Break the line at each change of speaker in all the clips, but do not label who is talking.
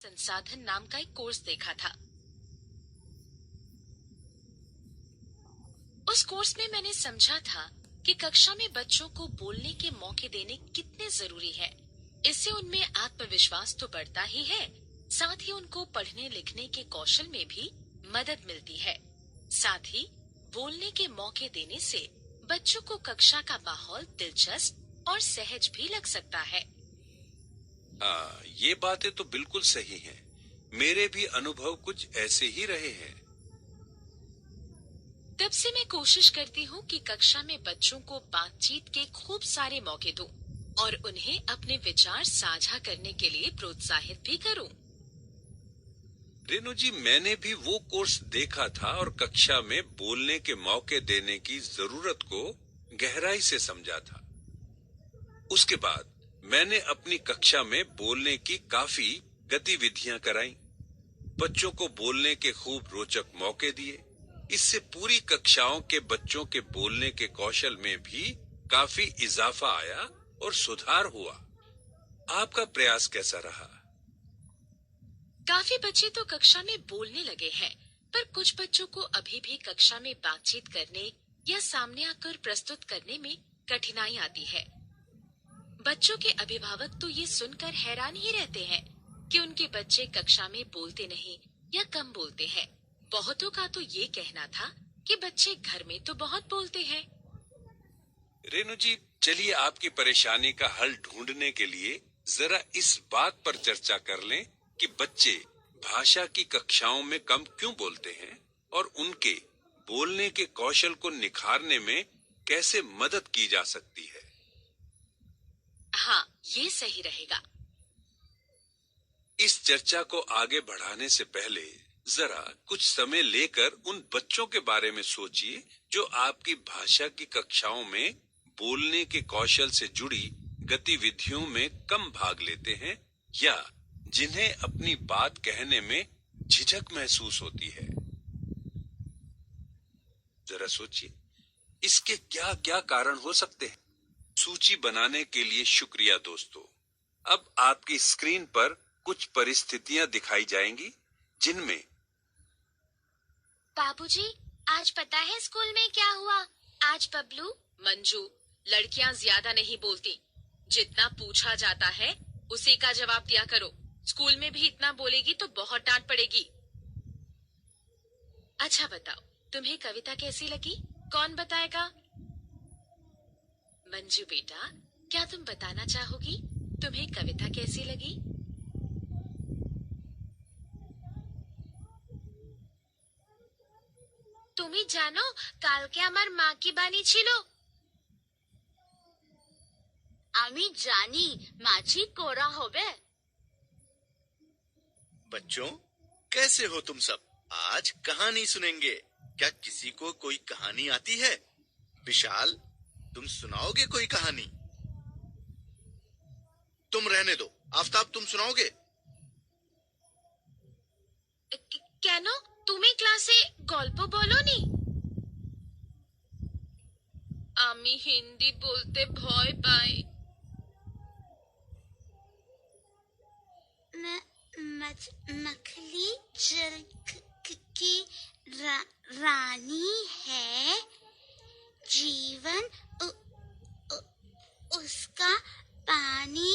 संसाधन नाम का एक कोर्स देखा था। उस कोर्स में मैंने समझा था कि कक्षा में बच्चों को बोलने के मौके देने कितने जरूरी है। इससे उनमें आत्मविश्वास तो बढ़ता ही है, साथ ही उनको पढ़ने लिखने के कौशल में भी मदद मिलती है। साथ ही बोलने के मौके देने से बच्चों को कक्षा का माहौल दिलचस्प और सहज भी लग सकता है।
ये बातें तो बिल्कुल सही हैं। मेरे भी अनुभव कुछ ऐसे ही रहे हैं।
तब से मैं कोशिश करती हूँ कि कक्षा में बच्चों को बातचीत के खूब सारे मौके दूं और उन्हें अपने विचार साझा करने के लिए प्रोत्साहित भी करूं।
रेणु जी, मैंने भी वो कोर्स देखा था और कक्षा में बोलने के मौके देने की जरूरत को गहराई से समझा था। उसके बाद मैंने अपनी कक्षा में बोलने की काफी गतिविधियां कराई, बच्चों को बोलने के खूब रोचक मौके दिए। इससे पूरी कक्षाओं के बच्चों के बोलने के कौशल में भी काफी इजाफा आया और सुधार हुआ। आपका प्रयास कैसा रहा?
काफी बच्चे तो कक्षा में बोलने लगे हैं, पर कुछ बच्चों को अभी भी कक्षा में बातचीत करने या सामने आकर प्रस्तुत करने में कठिनाई आती है। बच्चों के अभिभावक तो ये सुनकर हैरान ही रहते हैं कि उनके बच्चे कक्षा में बोलते नहीं या कम बोलते हैं। बहुतों का तो ये कहना था कि बच्चे घर में तो बहुत बोलते हैं।
रेणु जी, चलिए आपकी परेशानी का हल ढूंढने के लिए जरा इस बात पर चर्चा कर लें कि बच्चे भाषा की कक्षाओं में कम क्यों बोलते हैं और उनके बोलने के कौशल को निखारने में कैसे मदद की जा सकती है।
हाँ, ये सही रहेगा।
इस चर्चा को आगे बढ़ाने से पहले जरा कुछ समय लेकर उन बच्चों के बारे में सोचिए जो आपकी भाषा की कक्षाओं में बोलने के कौशल से जुड़ी गतिविधियों में कम भाग लेते हैं या जिन्हें अपनी बात कहने में झिझक महसूस होती है। जरा सोचिए, इसके क्या क्या कारण हो सकते हैं। सूची बनाने के लिए शुक्रिया दोस्तों। अब आपकी स्क्रीन पर कुछ परिस्थितियां दिखाई जाएंगी जिनमें
बाबूजी, आज पता है स्कूल में क्या हुआ? आज बबलू, मंजू, लड़कियां ज्यादा नहीं बोलती। जितना पूछा जाता है उसी का जवाब दिया करो। स्कूल में भी इतना बोलेगी तो बहुत डांट पड़ेगी। अच्छा बताओ, तुम्हें कविता कैसी लगी? कौन बताएगा? मंजू बेटा, क्या तुम बताना चाहोगी तुम्हें कविता कैसी लगी? তুমি জানো কালকে আমার মা কি বানিয়েছিল? আমি জানি মাছি কোরা হবে।
बच्चों, कैसे हो तुम सब? आज कहानी सुनेंगे। क्या किसी को कोई कहानी आती है? विशाल, तुम सुनाओगे कोई कहानी? तुम रहने दो। आफताब, तुम सुनाओगे?
কেন তুমি ক্লাসে গল্প বলোনি? আমি হিন্দি বলতে ভয় পাই। मछली जल की रानी है। जीवन उसका पानी।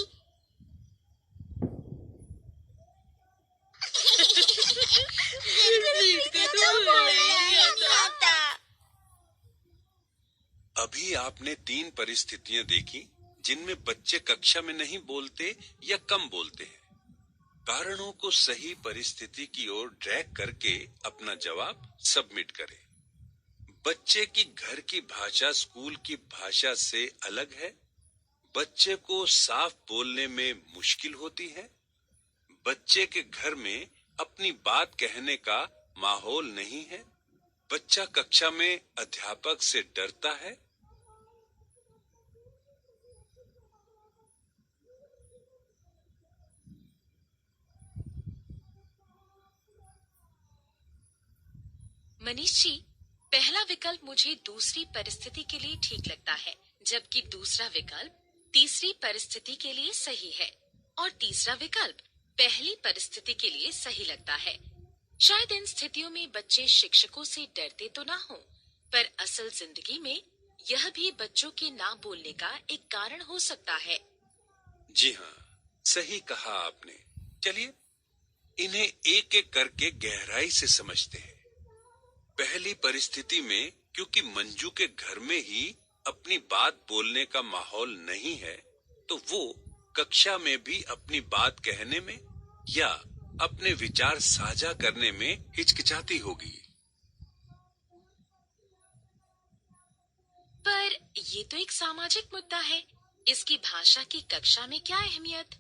अभी आपने 3 परिस्थितियां देखी जिनमें बच्चे कक्षा में नहीं बोलते या कम बोलते हैं। कारणों को सही परिस्थिति की ओर ड्रैग करके अपना जवाब सबमिट करें। बच्चे की घर की भाषा स्कूल की भाषा से अलग है। बच्चे को साफ बोलने में मुश्किल होती है। बच्चे के घर में अपनी बात कहने का माहौल नहीं है। बच्चा कक्षा में अध्यापक से डरता है।
मनीष जी, पहला विकल्प मुझे दूसरी परिस्थिति के लिए ठीक लगता है, जबकि दूसरा विकल्प तीसरी परिस्थिति के लिए सही है और तीसरा विकल्प पहली परिस्थिति के लिए सही लगता है। शायद इन स्थितियों में बच्चे शिक्षकों से डरते तो ना हो, पर असल जिंदगी में यह भी बच्चों के ना बोलने का एक कारण हो सकता है।
जी हाँ, सही कहा आपने। चलिए इन्हें एक एक करके गहराई से समझते हैं। पहली परिस्थिति में क्योंकि मंजू के घर में ही अपनी बात बोलने का माहौल नहीं है, तो वो कक्षा में भी अपनी बात कहने में या अपने विचार साझा करने में हिचकिचाती होगी।
पर ये तो एक सामाजिक मुद्दा है, इसकी भाषा की कक्षा में क्या अहमियत?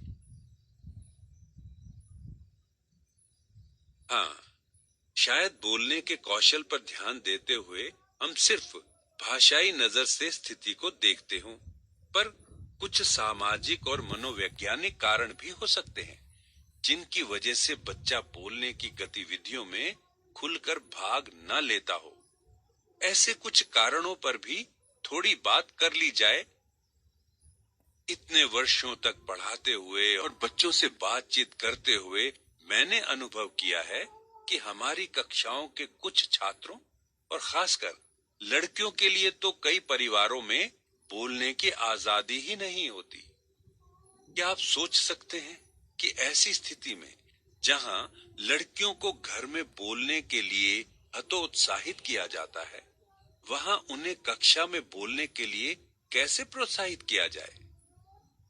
हाँ, शायद बोलने के कौशल पर ध्यान देते हुए हम सिर्फ भाषाई नजर से स्थिति को देखते हों, पर कुछ सामाजिक और मनोवैज्ञानिक कारण भी हो सकते हैं जिनकी वजह से बच्चा बोलने की गतिविधियों में खुलकर भाग न लेता हो। ऐसे कुछ कारणों पर भी थोड़ी बात कर ली जाए। इतने वर्षों तक पढ़ाते हुए और बच्चों से बातचीत करते हुए मैंने अनुभव किया है कि हमारी कक्षाओं के कुछ छात्रों और खासकर लड़कियों के लिए तो कई परिवारों में बोलने की आजादी ही नहीं होती। क्या आप सोच सकते हैं कि ऐसी स्थिति में जहां लड़कियों को घर में बोलने के लिए हतोत्साहित किया जाता है, वहां उन्हें कक्षा में बोलने के लिए कैसे प्रोत्साहित किया जाए?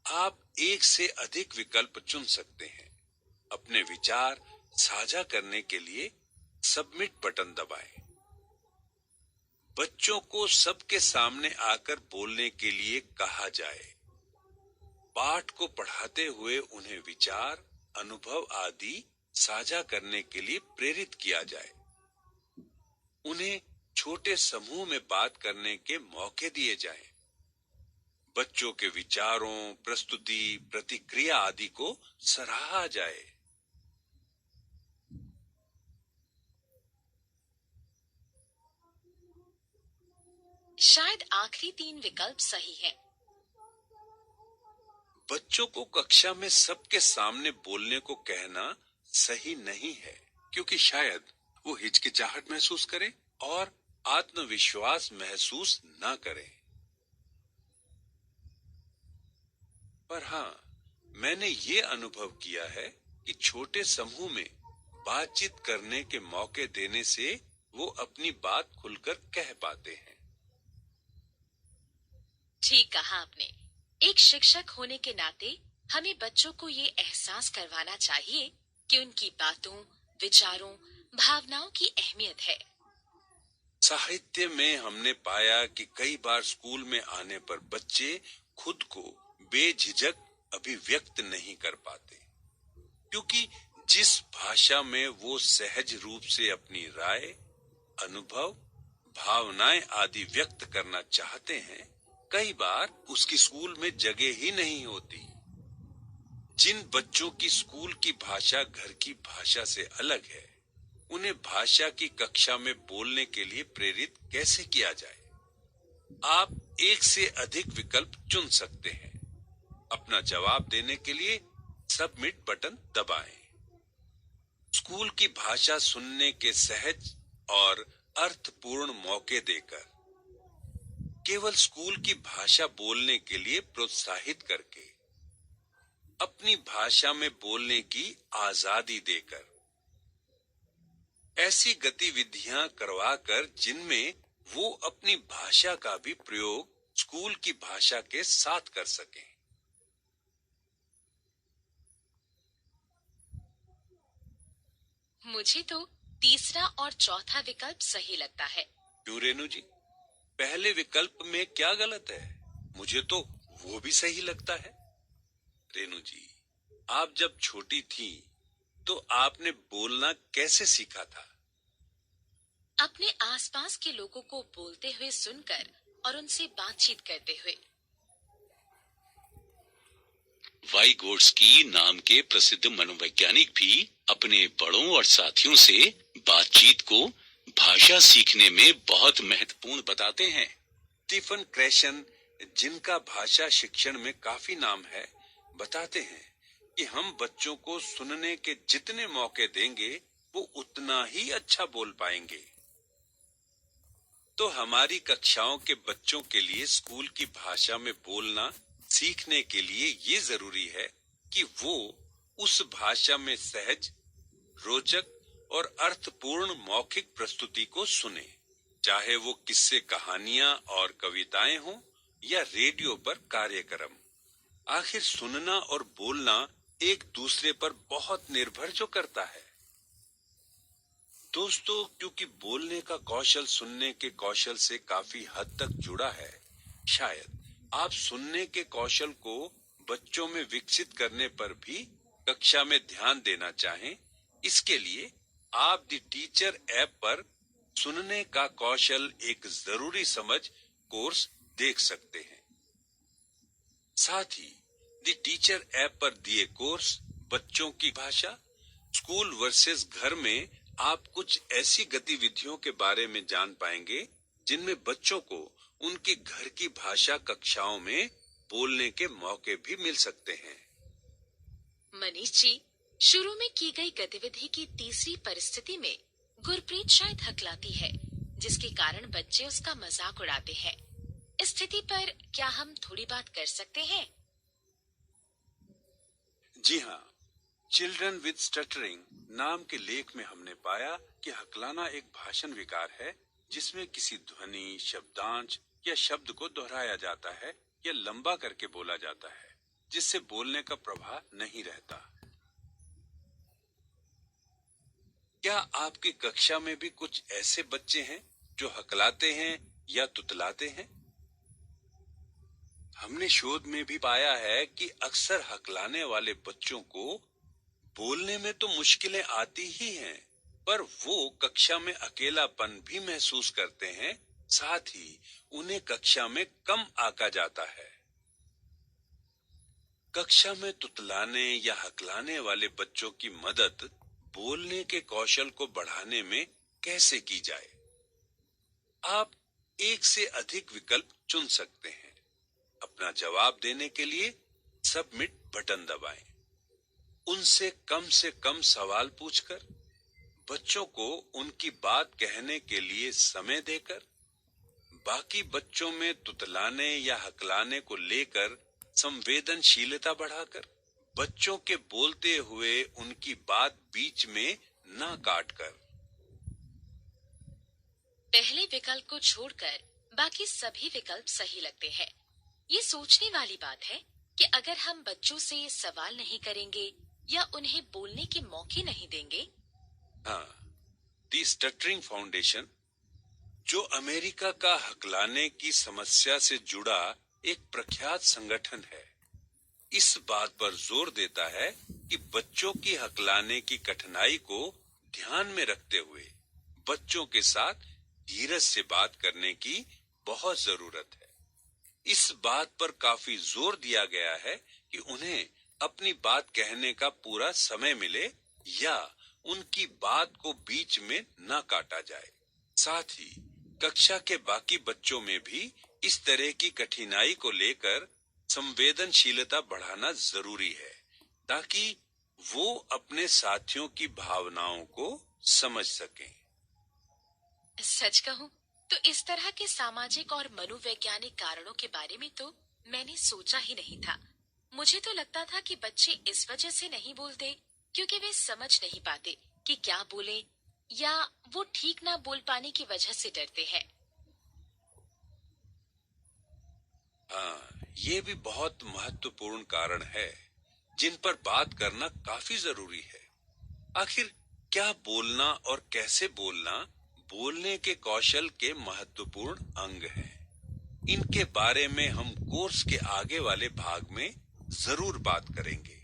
आप एक से अधिक विकल्प चुन सकते हैं। अपने विचार साझा करने के लिए सबमिट बटन दबाएं। बच्चों को सबके सामने आकर बोलने के लिए कहा जाए। पाठ को पढ़ाते हुए उन्हें विचार, अनुभव आदि साझा करने के लिए प्रेरित किया जाए। उन्हें छोटे समूह में बात करने के मौके दिए जाएं। बच्चों के विचारों, प्रस्तुति, प्रतिक्रिया आदि को सराहा जाए।
शायद आखिरी 3 विकल्प सही है।
बच्चों को कक्षा में सबके सामने बोलने को कहना सही नहीं है, क्योंकि शायद वो हिचकिचाहट महसूस करें और आत्मविश्वास महसूस ना करें। पर हाँ, मैंने ये अनुभव किया है कि छोटे समूह में बातचीत करने के मौके देने से वो अपनी बात खुलकर कह पाते हैं।
ठीक कहा आपने। एक शिक्षक होने के नाते हमें बच्चों को ये एहसास करवाना चाहिए कि उनकी बातों, विचारों, भावनाओं की अहमियत है।
साहित्य में हमने पाया कि कई बार स्कूल में आने पर बच्चे खुद को बेझिझक अभिव्यक्त नहीं कर पाते, क्योंकि जिस भाषा में वो सहज रूप से अपनी राय, अनुभव, भावनाएं आदि व्यक्त करना चाहते हैं, कई बार उसकी स्कूल में जगह ही नहीं होती। जिन बच्चों की स्कूल की भाषा घर की भाषा से अलग है, उन्हें भाषा की कक्षा में बोलने के लिए प्रेरित कैसे किया जाए? आप एक से अधिक विकल्प चुन सकते हैं। अपना जवाब देने के लिए सबमिट बटन दबाएं। स्कूल की भाषा सुनने के सहज और अर्थपूर्ण मौके देकर, केवल स्कूल की भाषा बोलने के लिए प्रोत्साहित करके, अपनी भाषा में बोलने की आजादी देकर, ऐसी गतिविधियां करवाकर जिनमें वो अपनी भाषा का भी प्रयोग स्कूल की भाषा के साथ कर सकें।
मुझे तो तीसरा और चौथा विकल्प सही लगता है।
क्यों रेनू जी? पहले विकल्प में क्या गलत है? मुझे तो वो भी सही लगता है। रेनू जी, आप जब छोटी थी तो आपने बोलना कैसे सीखा था?
अपने आसपास के लोगों को बोलते हुए सुनकर और उनसे बातचीत करते हुए।
वाइगोट्स्की नाम के प्रसिद्ध मनोवैज्ञानिक भी अपने बड़ों और साथियों से बातचीत को भाषा सीखने में बहुत महत्वपूर्ण बताते हैं।
स्टीफन क्रैशन, जिनका भाषा शिक्षण में काफी नाम है, बताते हैं कि हम बच्चों को सुनने के जितने मौके देंगे वो उतना ही अच्छा बोल पाएंगे। तो हमारी कक्षाओं के बच्चों के लिए स्कूल की भाषा में बोलना सीखने के लिए ये जरूरी है कि वो उस भाषा में सहज, रोचक और अर्थपूर्ण मौखिक प्रस्तुति को सुने, चाहे वो किस्से, कहानियां और कविताएं हों या रेडियो पर कार्यक्रम। आखिर सुनना और बोलना एक दूसरे पर बहुत निर्भर जो करता है। दोस्तों, क्योंकि बोलने का कौशल सुनने के कौशल से काफी हद तक जुड़ा है, शायद आप सुनने के कौशल को बच्चों में विकसित करने पर भी कक्षा में ध्यान देना चाहें। इसके लिए आप द टीचर ऐप पर सुनने का कौशल एक जरूरी समझ कोर्स देख सकते हैं। साथ ही द टीचर ऐप पर दिए कोर्स बच्चों की भाषा, स्कूल वर्सेस घर में आप कुछ ऐसी गतिविधियों के बारे में जान पाएंगे जिनमें बच्चों को उनकी घर की भाषा कक्षाओं में बोलने के मौके भी मिल सकते हैं।
मनीष जी, शुरू में की गई गतिविधि की तीसरी परिस्थिति में गुरप्रीत शायद हकलाती है, जिसके कारण बच्चे उसका मजाक उड़ाते हैं। इस स्थिति पर क्या हम थोड़ी बात कर सकते हैं?
जी हाँ, चिल्ड्रन विद स्टटरिंग नाम के लेख में हमने पाया कि हकलाना एक भाषण विकार है जिसमें किसी ध्वनि, शब्दांश या शब्द को दोहराया जाता है या लंबा करके बोला जाता है, जिससे बोलने का प्रभाव नहीं रहता। क्या आपकी कक्षा में भी कुछ ऐसे बच्चे हैं जो हकलाते हैं या तुतलाते हैं? हमने शोध में भी पाया है कि अक्सर हकलाने वाले बच्चों को बोलने में तो मुश्किलें आती ही हैं, पर वो कक्षा में अकेलापन भी महसूस करते हैं। साथ ही उन्हें कक्षा में कम आंका जाता है। कक्षा में तुतलाने या हकलाने वाले बच्चों की मदद बोलने के कौशल को बढ़ाने में कैसे की जाए? आप एक से अधिक विकल्प चुन सकते हैं। अपना जवाब देने के लिए सबमिट बटन दबाएं। उनसे कम सवाल पूछकर, बच्चों को उनकी बात कहने के लिए समय देकर, बाकी बच्चों में तुतलाने या हकलाने को लेकर संवेदनशीलता बढ़ाकर, बच्चों के बोलते हुए उनकी बात बीच में ना काटकर।
पहले विकल्प को छोड़कर बाकी सभी विकल्प सही लगते हैं। ये सोचने वाली बात है कि अगर हम बच्चों से सवाल नहीं करेंगे या उन्हें बोलने के मौके नहीं देंगे।
हाँ, दी स्टटरिंग फाउंडेशन, जो अमेरिका का हकलाने की समस्या से जुड़ा एक प्रख्यात संगठन है, इस बात पर जोर देता है कि बच्चों की हकलाने की कठिनाई को ध्यान में रखते हुए बच्चों के साथ धीरज से बात करने की बहुत जरूरत है। इस बात पर काफी जोर दिया गया है कि उन्हें अपनी बात कहने का पूरा समय मिले या उनकी बात को बीच में न काटा जाए। साथ ही कक्षा के बाकी बच्चों में भी इस तरह की कठिनाई को लेकर संवेदनशीलता बढ़ाना जरूरी है, ताकि वो अपने साथियों की भावनाओं को समझ सकें।
सच कहूं तो इस तरह के सामाजिक और मनोवैज्ञानिक कारणों के बारे में तो मैंने सोचा ही नहीं था। मुझे तो लगता था कि बच्चे इस वजह से नहीं बोलते क्योंकि वे समझ नहीं पाते कि क्या बोलें, या वो ठीक ना बोल पाने की वजह से डरते हैं।
हाँ, ये भी बहुत महत्वपूर्ण कारण है जिन पर बात करना काफी जरूरी है। आखिर क्या बोलना और कैसे बोलना बोलने के कौशल के महत्वपूर्ण अंग हैं। इनके बारे में हम कोर्स के आगे वाले भाग में जरूर बात करेंगे।